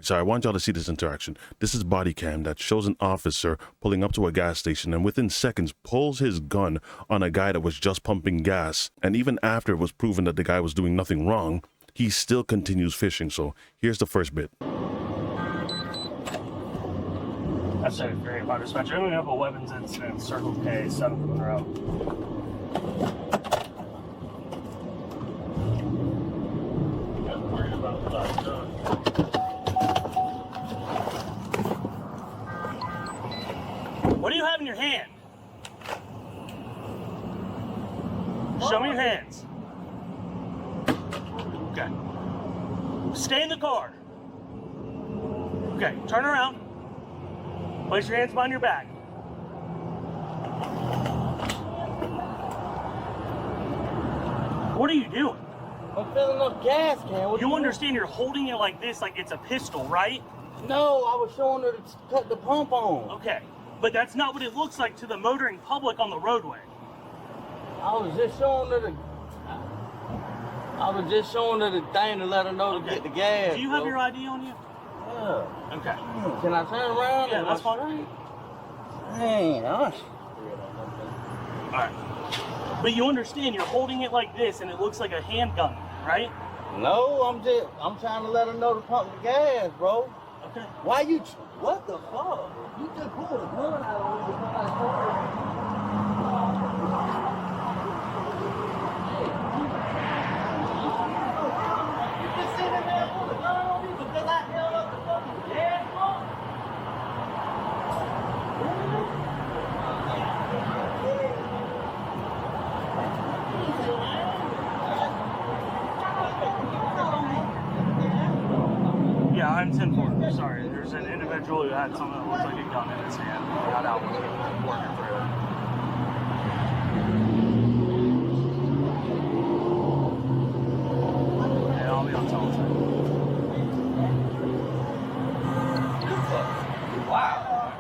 So I want y'all to see this interaction. This is body cam that shows an officer pulling up to a gas station and within seconds pulls his gun on a guy that was just pumping gas. And even after it was proven that the guy was doing nothing wrong, he still continues fishing. So here's the first bit. That's a very hard dispatcher. We have a weapons incident, Circle K, 7th Monroe. What do you have in your hand? Show me your hands. Okay. Stay in the car. Okay, turn around. Place your hands behind your back. What are you doing? I'm filling up gas can. You understand you're holding it like this, like it's a pistol, right? No, I was showing her to cut the pump on. Okay, but that's not what it looks like to the motoring public on the roadway. I was just showing her the thing to let her know to get the gas. Do you have your ID on you? Yeah. Okay. Can I turn around? Yeah, that's fine. Dang, all right. But you understand you're holding it like this and it looks like a handgun, right? No, I'm trying to let her know to pump the gas, bro. Okay. Why you, what the fuck? You just pulled a gun out on me to put my car. Yeah, I'm 10-4. Sorry, there's an individual who had something that looked like a gun in his hand. He got out with it, working through it. Yeah, I'll be on telephone. Wow.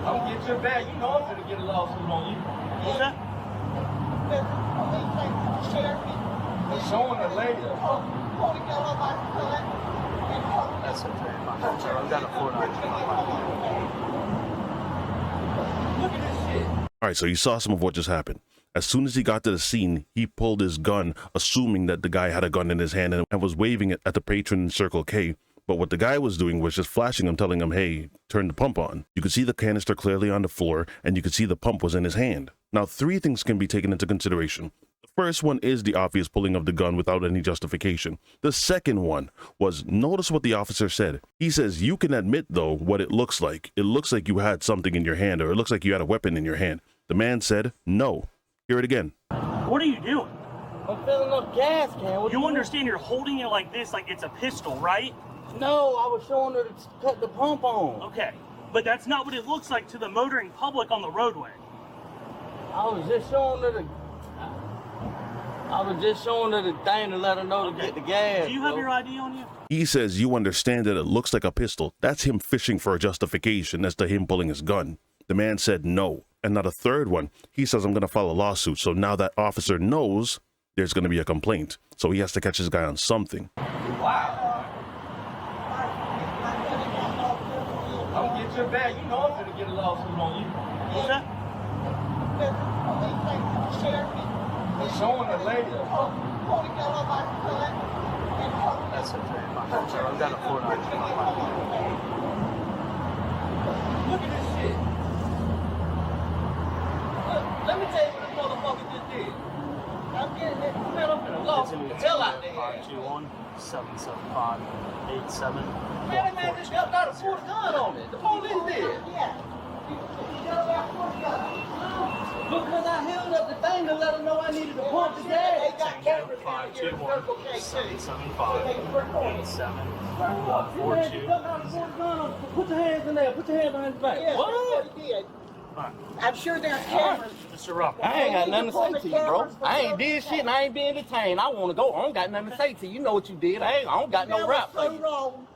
I'm gonna get your bag. You know I'm gonna get a lawsuit on you. What's that? Showing her later. That's okay. I've got a 4-9. Look at this shit. All right, so you saw some of what just happened. As soon as he got to the scene, he pulled his gun, assuming that the guy had a gun in his hand and was waving it at the patron in Circle K. But what the guy was doing was just flashing him, telling him, hey, turn the pump on. You could see the canister clearly on the floor, and you could see the pump was in his hand. Now, 3 things can be taken into consideration. The first one is the obvious pulling of the gun without any justification. The second one was, notice what the officer said. He says, you can admit, though, what it looks like. It looks like you had something in your hand, or it looks like you had a weapon in your hand. The man said, no. Hear it again. What are you doing? I'm filling up gas can. You understand you're holding it like this, like it's a pistol, right? No, I was showing her to cut the pump on. Okay, but that's not what it looks like to the motoring public on the roadway. I was just showing her the thing to let her know to get the gas. Do you have your ID on you? He says, you understand that it looks like a pistol. That's him fishing for a justification as to him pulling his gun. The man said no. And now the third one, he says, I'm going to file a lawsuit. So now that officer knows there's going to be a complaint. So he has to catch this guy on something. Wow. I'm gonna get your bag. You know I'm gonna get a lawsuit on you. What's that? Showing her later. That's okay. I've got a 4-9. Look at this shit. Look, let me tell you what this motherfucker just did. I'm getting it. Man, I'm gonna lawsuit the hell out there. 521-775-87. Man, that man just got out of pull the gun on me. The police did. Because I held up the thing to let them know I needed to pump the gas. They got cameras down here in Circle K. 521-775-142. Put your hands in there. Put your hands behind your back. Yes, What? he did. I'm sure there's cameras. Mr. Rupp. I ain't got nothing to say to you, bro. I ain't did shit and I ain't been detained. I want to go. I don't got nothing to say to you. You know what you did. I don't got no rap for So you. wrong.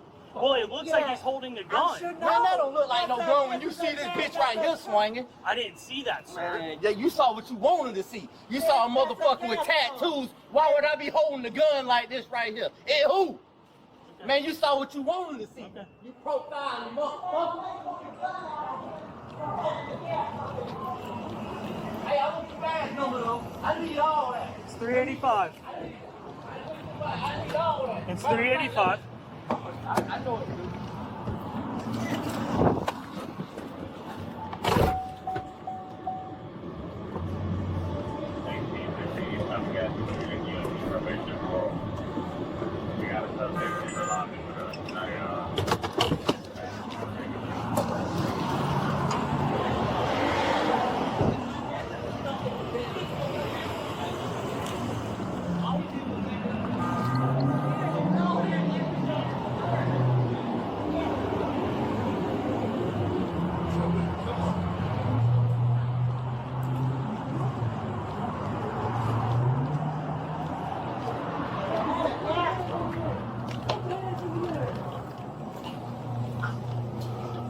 Well, it looks like he's holding a gun. Sure Man, that don't look like no gun when you see this bitch right here swinging. I didn't see that, sir. Man, yeah, you saw what you wanted to see. You saw a motherfucker with tattoos. Why would I be holding the gun like this right here? Hey, who? Man, you saw what you wanted to see. Okay. You profiling motherfucker. Hey, I want your badge number though. I need all that. It's 385. I need all that. It's 385. I know what to do.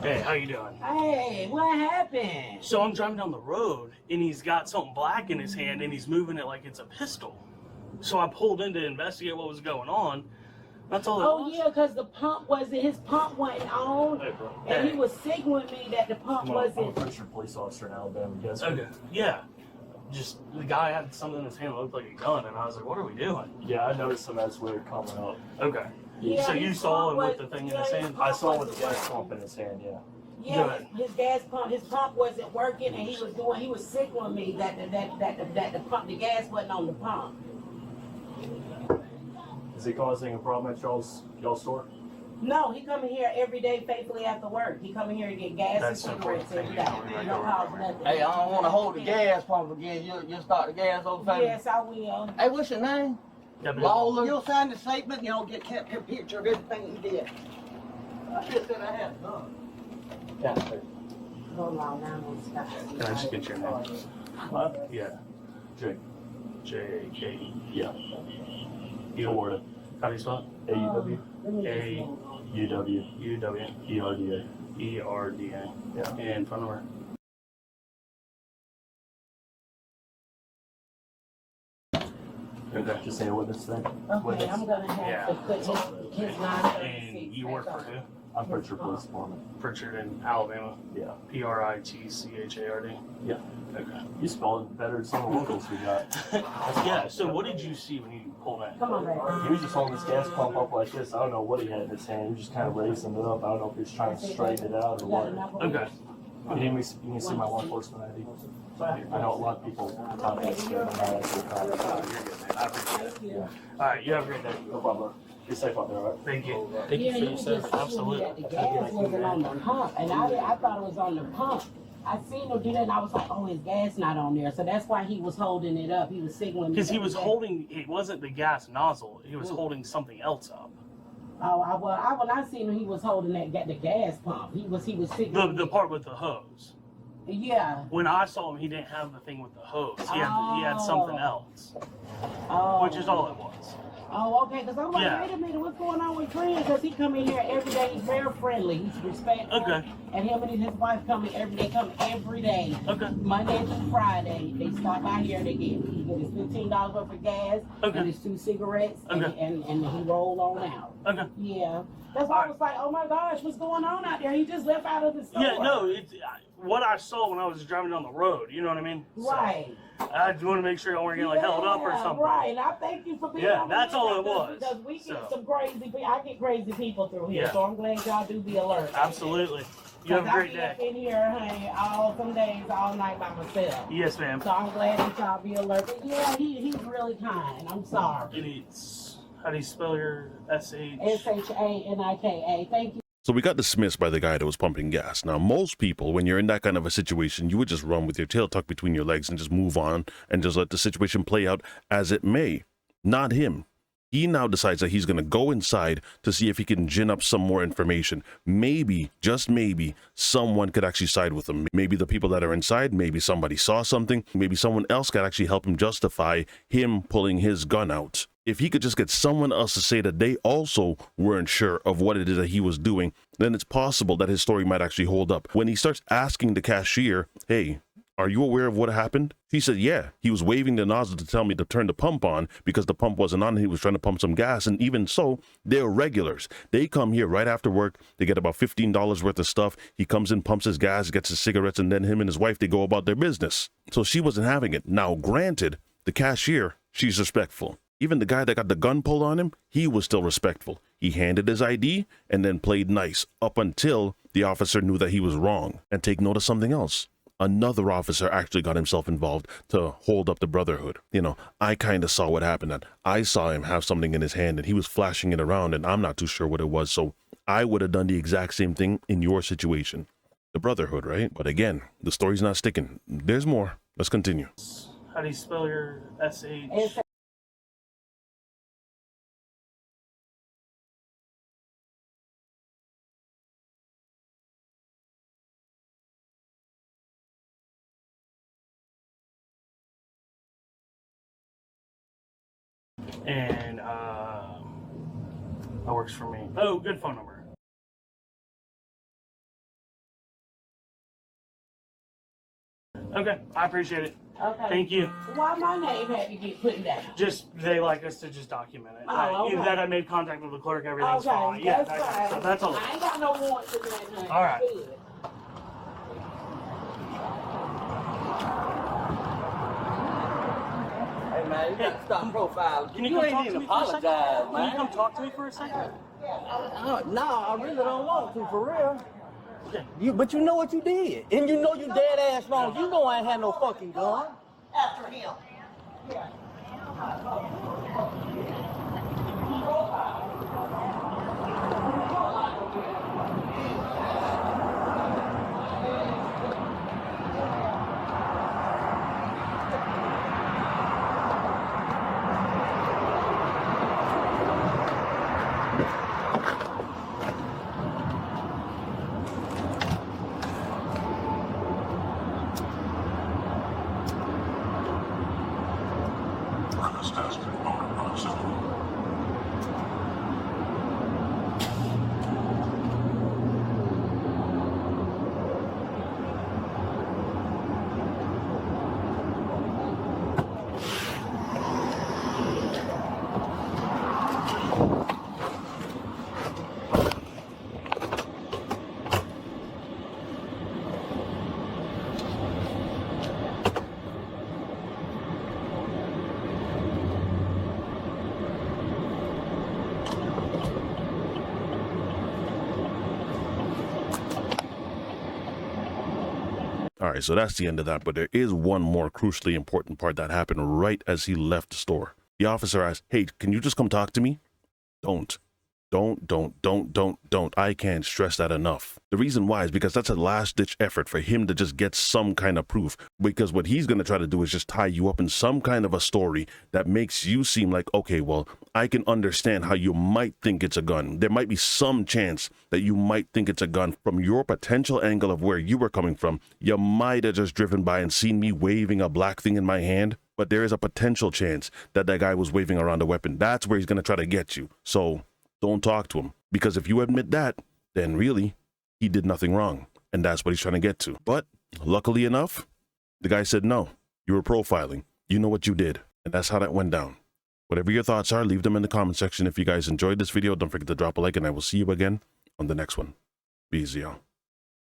Hey, how you doing? Hey, what happened? So I'm driving down the road, and he's got something black in his hand, and he's moving it like it's a pistol. So I pulled in to investigate what was going on. That's all it was. Oh yeah, because the pump wasn't, his pump wasn't on, Hey, bro. and he was signaling me that the pump I'm a wasn't. Christian police officer in Alabama. You guys Okay, yeah. Just the guy had something in his hand that looked like a gun, and I was like, "What are we doing?" Yeah, I noticed some that's weird coming up. Okay. Yeah, So you his saw him pump with the was- thing in yeah, his his hand? I saw pump with the gas pump in his hand, yeah. Yeah, Good. his gas pump, his pump wasn't working, and he was signaling me that the pump, the gas wasn't on the pump. Is he causing a problem at y'all's store? No, he come in here every day faithfully after work. He come in here to get gas That's and important. cigarettes every day. He don't cause nothing. Hey, I don't want to hold the gas pump again. You start the gas over, family. Yes, I will. Hey, what's your name? Yeah, but- Lawler. You'll sign the statement, you'll get kept a picture of everything he did. I just said I had a gun. Yeah. Hold on, now I'm gonna stop. Can I just get your name? Huh? Yeah. Jake. J-A-K-E. Yeah. You Florida. How do you spell A-U-W. Let me just A- move. U-W. it? U-W. E-R-D-A. E-R-D-A. Yeah. And phone number? Okay. Just say a witness thing. Okay, I'm gonna have to put his 936. And you work for who? I'm Pritchard Police Department. Pritchard in Alabama. Yeah. P-R-I-T-C-H-A-R-D. Yeah. Okay. You spelled it better than some of the locals we got. Yeah, so what did you see when you pulled in? Come on, baby. He was just holding this gas pump up like this. I don't know what he had in his hand. He was just kind of raising it up. I don't know if he was trying to straighten it out or You got what. enough of Okay. it? You can see my law enforcement ID. I know a lot of people talk about scared of my actual Oh, you're car. good, man. I appreciate it. Thank you. All right, you have a great day. No problem. Be safe out there, all right? Thank you. Yeah, you was just Absolutely. that the gas wasn't on the pump, and I thought it was on the pump. I seen him do that, and I was like, oh, his gas not on there, so that's why he was holding it up. He was signaling me. Because he that was the gas- holding, it wasn't the gas nozzle, he was holding something else up. Oh, when I seen him, he was holding the gas pump. He was signaling. The part with the hose. Yeah. When I saw him, he didn't have the thing with the hose. He had something else, Oh. which is all it was. Oh, okay. Because I'm like, Yeah. wait a minute, what's going on with Green? Because he come in here every day. He's very friendly. He's respectful. Okay. And him and his wife come in every day. Come every day. Okay. Monday through Friday. They stop by here. He get his $15 worth of gas. Okay. And his 2 cigarettes. Okay. And he roll on out. Okay. Yeah. That's why I was like, oh my gosh, what's going on out there? He just left out of the store. Yeah, no, it's what I saw when I was driving down the road, you know what I mean? So, Right. I just want to make sure I wasn't getting like held up or Yeah, something. Right, and I thank you for being Yeah, on the that's all it lookout, was. Because we get So. some crazy people. I get crazy people through here, Yeah. so I'm glad y'all do be alert. Absolutely. You have a great I be day. up in here, honey, some days, all night by myself. Yes, ma'am. So I'm glad that y'all be alert. But yeah, he's really kind. I'm sorry. And it's, how do you spell your S-H? SHANIKA. Thank you. So we got dismissed by the guy that was pumping gas. Now, most people, when you're in that kind of a situation, you would just run with your tail tucked between your legs and just move on and just let the situation play out as it may. Not him. He now decides that he's going to go inside to see if he can gin up some more information. Maybe, just maybe, someone could actually side with him. Maybe the people that are inside, maybe somebody saw something, maybe someone else could actually help him justify him pulling his gun out. If he could just get someone else to say that they also weren't sure of what it is that he was doing, then it's possible that his story might actually hold up. When he starts asking the cashier, hey, are you aware of what happened? He said, yeah, he was waving the nozzle to tell me to turn the pump on because the pump wasn't on and he was trying to pump some gas. And even so, they're regulars. They come here right after work. They get about $15 worth of stuff. He comes in, pumps his gas, gets his cigarettes, and then him and his wife, they go about their business. So she wasn't having it. Now, granted, the cashier, she's respectful. Even the guy that got the gun pulled on him, he was still respectful. He handed his ID and then played nice up until the officer knew that he was wrong. And take note of something else. Another officer actually got himself involved to hold up the brotherhood. You know, I kind of saw what happened. That I saw him have something in his hand and he was flashing it around and I'm not too sure what it was. So I would have done the exact same thing in your situation. The brotherhood, right? But again, the story's not sticking. There's more. Let's continue. How do you spell your SH? And that works for me. Oh, good phone number. Okay, I appreciate it. Okay. Thank you. Why my name had to get put down? Just they like us to just document it. Oh, okay. Either that I made contact with the clerk, everything's Okay, fine. Yeah, that's fine. so that's all. I ain't got no warrants or nothing, honey. All right. Good. Hey man, you gotta stop profiling. Can you You come ain't talk even to me for a second? apologize, Can you man. come talk to me for a second? No, I really don't want to, for real. Okay. But you know what you did. And you know you dead ass wrong. You know I ain't had no fucking gun. After him. All right, so that's the end of that. But there is one more crucially important part that happened right as he left the store. The officer asked, hey, can you just come talk to me? Don't. I can't stress that enough. The reason why is because that's a last-ditch effort for him to just get some kind of proof. Because what he's going to try to do is just tie you up in some kind of a story that makes you seem like, okay, well, I can understand how you might think it's a gun. There might be some chance that you might think it's a gun from your potential angle of where you were coming from. You might have just driven by and seen me waving a black thing in my hand. But there is a potential chance that that guy was waving around a weapon. That's where he's going to try to get you. So don't talk to him, because if you admit that, then really, he did nothing wrong. And that's what he's trying to get to. But luckily enough, the guy said, no, you were profiling. You know what you did. And that's how that went down. Whatever your thoughts are, leave them in the comment section. If you guys enjoyed this video, don't forget to drop a like, and I will see you again on the next one. Be easy, y'all.